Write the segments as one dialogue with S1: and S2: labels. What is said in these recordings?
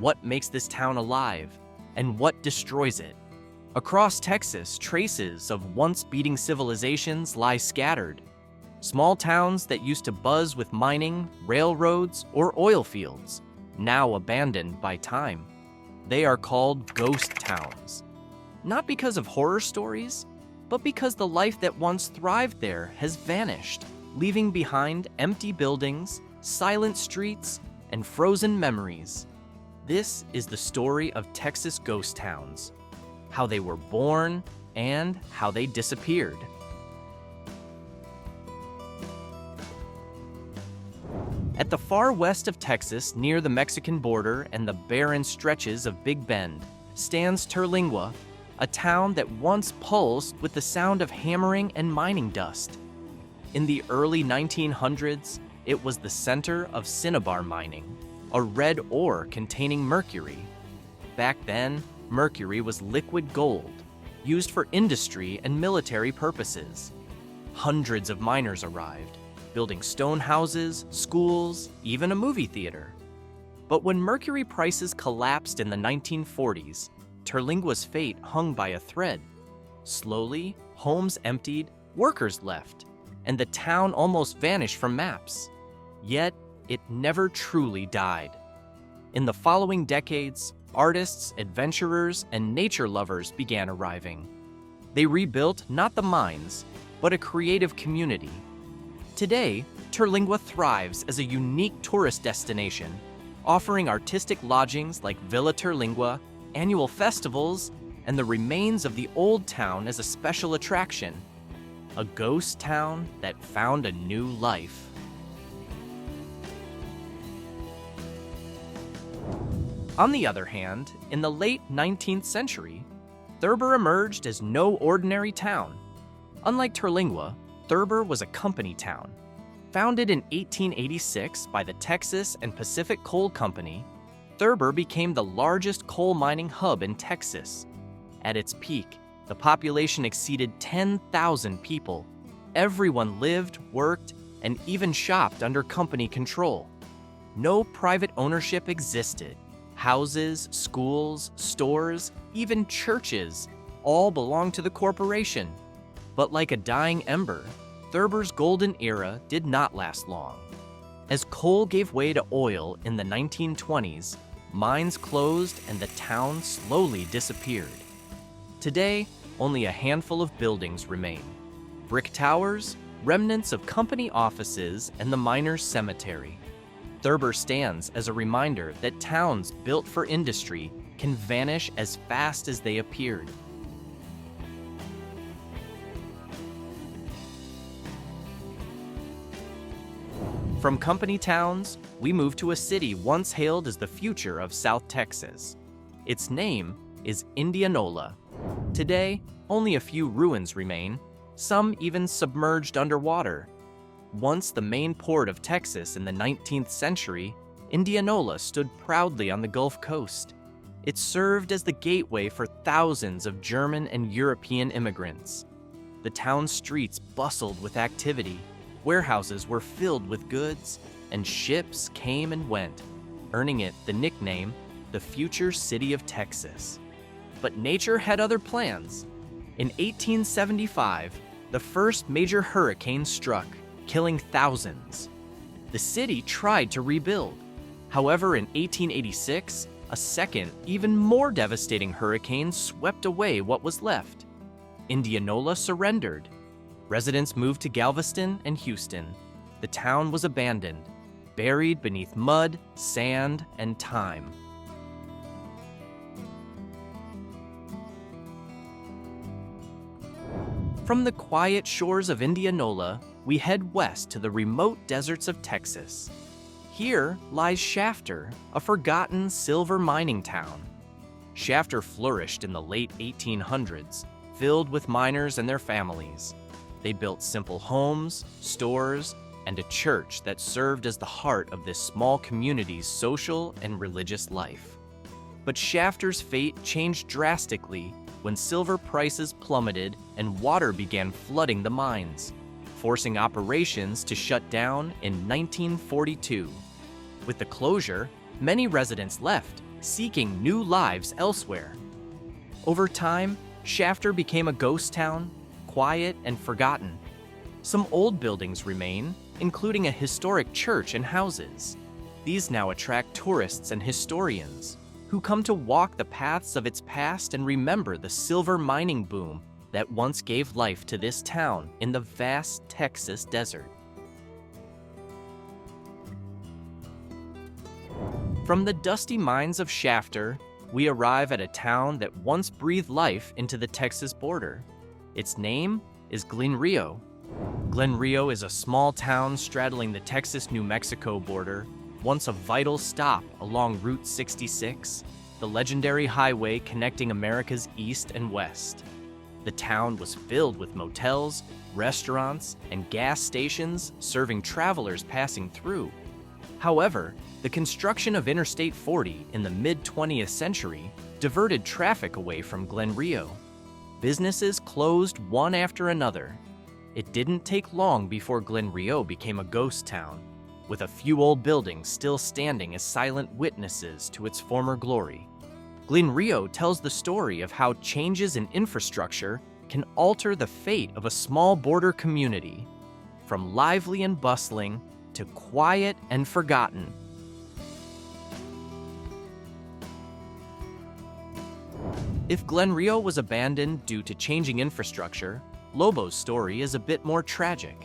S1: what makes this town alive and what destroys it. Across Texas, traces of once beating civilizations lie scattered. Small towns that used to buzz with mining, railroads, or oil fields, now abandoned by time. They are called ghost towns. Not because of horror stories, but because the life that once thrived there has vanished, leaving behind empty buildings, silent streets, and frozen memories. This is the story of Texas ghost towns, how they were born and how they disappeared. At the far west of Texas, near the Mexican border and the barren stretches of Big Bend, stands Turlingua, a town that once pulsed with the sound of hammering and mining dust. In the early 1900s, it was the center of cinnabar mining, a red ore containing mercury. Back then, mercury was liquid gold, used for industry and military purposes. Hundreds of miners arrived, building stone houses, schools, even a movie theater. But when mercury prices collapsed in the 1940s, Turlingua's fate hung by a thread. Slowly, homes emptied, workers left, and the town almost vanished from maps. Yet, it never truly died. In the following decades, artists, adventurers, and nature lovers began arriving. They rebuilt not the mines, but a creative community. Today, Turlingua thrives as a unique tourist destination, offering artistic lodgings like Villa Turlingua, annual festivals, and the remains of the old town as a special attraction. A ghost town that found a new life. On the other hand, in the late 19th century, Thurber emerged as no ordinary town. Unlike Turlingua, Thurber was a company town. Founded in 1886 by the Texas and Pacific Coal Company, Thurber became the largest coal mining hub in Texas. At its peak, the population exceeded 10,000 people. Everyone lived, worked, and even shopped under company control. No private ownership existed. Houses, schools, stores, even churches, all belonged to the corporation. But like a dying ember, Thurber's golden era did not last long. As coal gave way to oil in the 1920s, mines closed and the town slowly disappeared. Today, only a handful of buildings remain. Brick towers, remnants of company offices, and the miners' cemetery. Thurber stands as a reminder that towns built for industry can vanish as fast as they appeared. From company towns, we move to a city once hailed as the future of South Texas. Its name is Indianola. Today, only a few ruins remain, some even submerged underwater. Once the main port of Texas in the 19th century, Indianola stood proudly on the Gulf Coast. It served as the gateway for thousands of German and European immigrants. The town's streets bustled with activity. Warehouses were filled with goods, and ships came and went, earning it the nickname, the future city of Texas. But nature had other plans. In 1875, the first major hurricane struck, killing thousands. The city tried to rebuild. However, in 1886, a second, even more devastating hurricane swept away what was left. Indianola surrendered. Residents moved to Galveston and Houston. The town was abandoned, buried beneath mud, sand, and time. From the quiet shores of Indianola, we head west to the remote deserts of Texas. Here lies Shater, a forgotten silver mining town. Shater flourished in the late 1800s, filled with miners and their families. They built simple homes, stores, and a church that served as the heart of this small community's social and religious life. But Shater's fate changed drastically when silver prices plummeted and water began flooding the mines, forcing operations to shut down in 1942. With the closure, many residents left, seeking new lives elsewhere. Over time, Shater became a ghost town, quiet and forgotten. Some old buildings remain, including a historic church and houses. These now attract tourists and historians who come to walk the paths of its past and remember the silver mining boom that once gave life to this town in the vast Texas desert. From the dusty mines of Shater, we arrive at a town that once breathed life into the Texas border. Its name is Glen Rio. Glen Rio is a small town straddling the Texas-New Mexico border, once a vital stop along Route 66, the legendary highway connecting America's east and west. The town was filled with motels, restaurants, and gas stations serving travelers passing through. However, the construction of Interstate 40 in the mid-20th century diverted traffic away from Glen Rio. Businesses closed one after another. It didn't take long before Glen Rio became a ghost town, with a few old buildings still standing as silent witnesses to its former glory. Glen Rio tells the story of how changes in infrastructure can alter the fate of a small border community, from lively and bustling to quiet and forgotten. If Glen Rio was abandoned due to changing infrastructure, Lobo's story is a bit more tragic.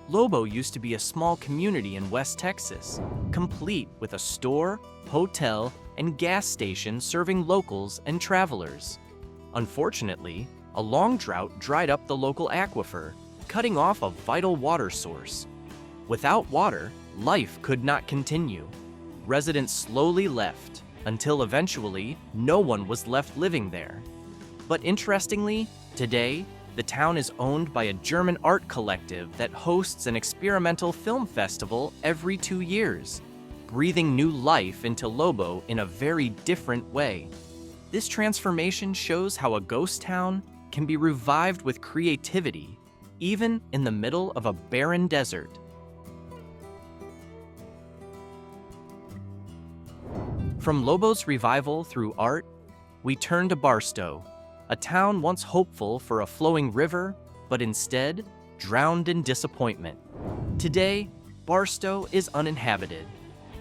S1: Lobo used to be a small community in West Texas, complete with a store, hotel, and gas station serving locals and travelers. Unfortunately, a long drought dried up the local aquifer, cutting off a vital water source. Without water, life could not continue. Residents slowly left, until eventually no one was left living there. But interestingly, today, the town is owned by a German art collective that hosts an experimental film festival every 2 years, breathing new life into Lobo in a very different way. This transformation shows how a ghost town can be revived with creativity, even in the middle of a barren desert. From Lobo's revival through art, we turn to Barstow, a town once hopeful for a flowing river, but instead drowned in disappointment. Today, Barstow is uninhabited.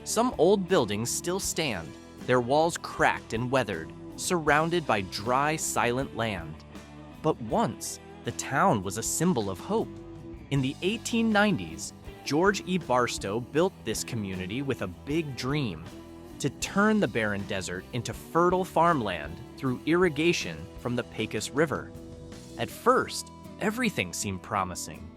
S1: Some old buildings still stand, their walls cracked and weathered, surrounded by dry, silent land. But once, the town was a symbol of hope. In the 1890s, George E. Barstow built this community with a big dream: to turn the barren desert into fertile farmland through irrigation from the Pecos River. At first, everything seemed promising.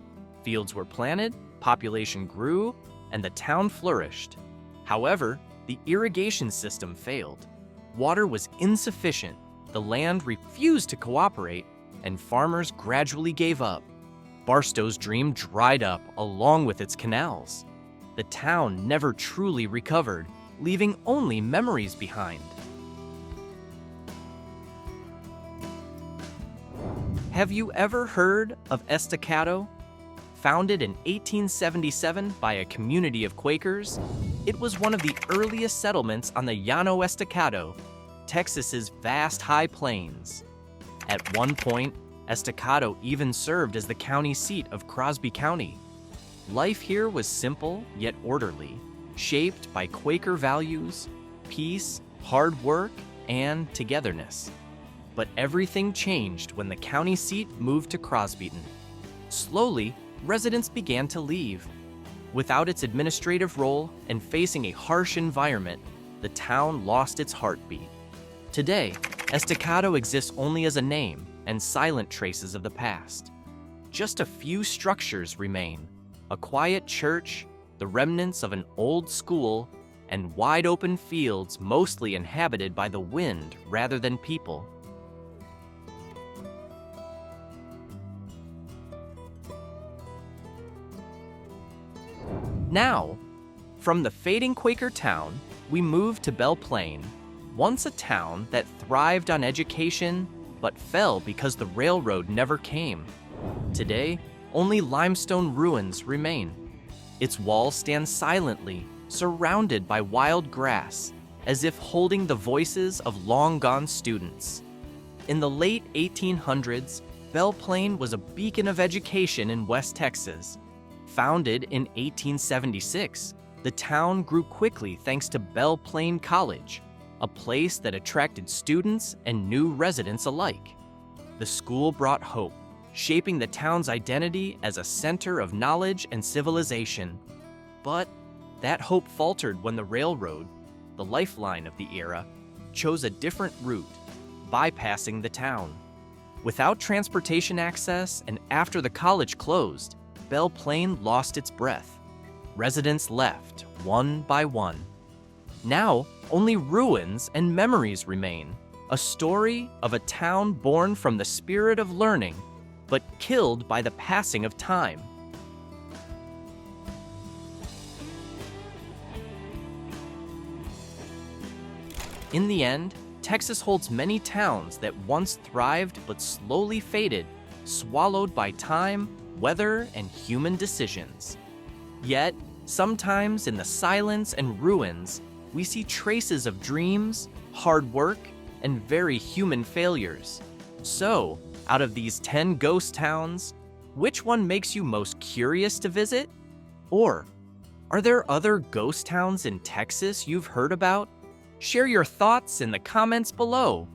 S1: Fields were planted, population grew, and the town flourished. However, the irrigation system failed. Water was insufficient, the land refused to cooperate, and farmers gradually gave up. Barstow's dream dried up along with its canals. The town never truly recovered, leaving only memories behind. Have you ever heard of Estacado? Founded in 1877 by a community of Quakers, it was one of the earliest settlements on the Llano Estacado, Texas's vast high plains. At one point, Estacado even served as the county seat of Crosby County. Life here was simple yet orderly, shaped by Quaker values, peace, hard work, and togetherness. But everything changed when the county seat moved to Crosbyton. Slowly, residents began to leave. Without its administrative role and facing a harsh environment, the town lost its heartbeat. Today, Estacado exists only as a name and silent traces of the past. Just a few structures remain: a quiet church, the remnants of an old school, and wide-open fields mostly inhabited by the wind rather than people. Now, from the fading Quaker town, we move to Belle Plaine, once a town that thrived on education, but fell because the railroad never came. Today, only limestone ruins remain. Its walls stand silently, surrounded by wild grass, as if holding the voices of long-gone students. In the late 1800s, Belle Plaine was a beacon of education in West Texas. Founded in 1876, the town grew quickly thanks to Belle Plaine College, a place that attracted students and new residents alike. The school brought hope, shaping the town's identity as a center of knowledge and civilization. But that hope faltered when the railroad, the lifeline of the era, chose a different route, bypassing the town. Without transportation access and after the college closed, Belle Plaine lost its breath. Residents left, one by one. Now, only ruins and memories remain, a story of a town born from the spirit of learning, but killed by the passing of time. In the end, Texas holds many towns that once thrived but slowly faded, swallowed by time, weather, and human decisions. Yet, sometimes in the silence and ruins, we see traces of dreams, hard work, and very human failures. So, out of these 10 ghost towns, which one makes you most curious to visit? Or, are there other ghost towns in Texas you've heard about? Share your thoughts in the comments below.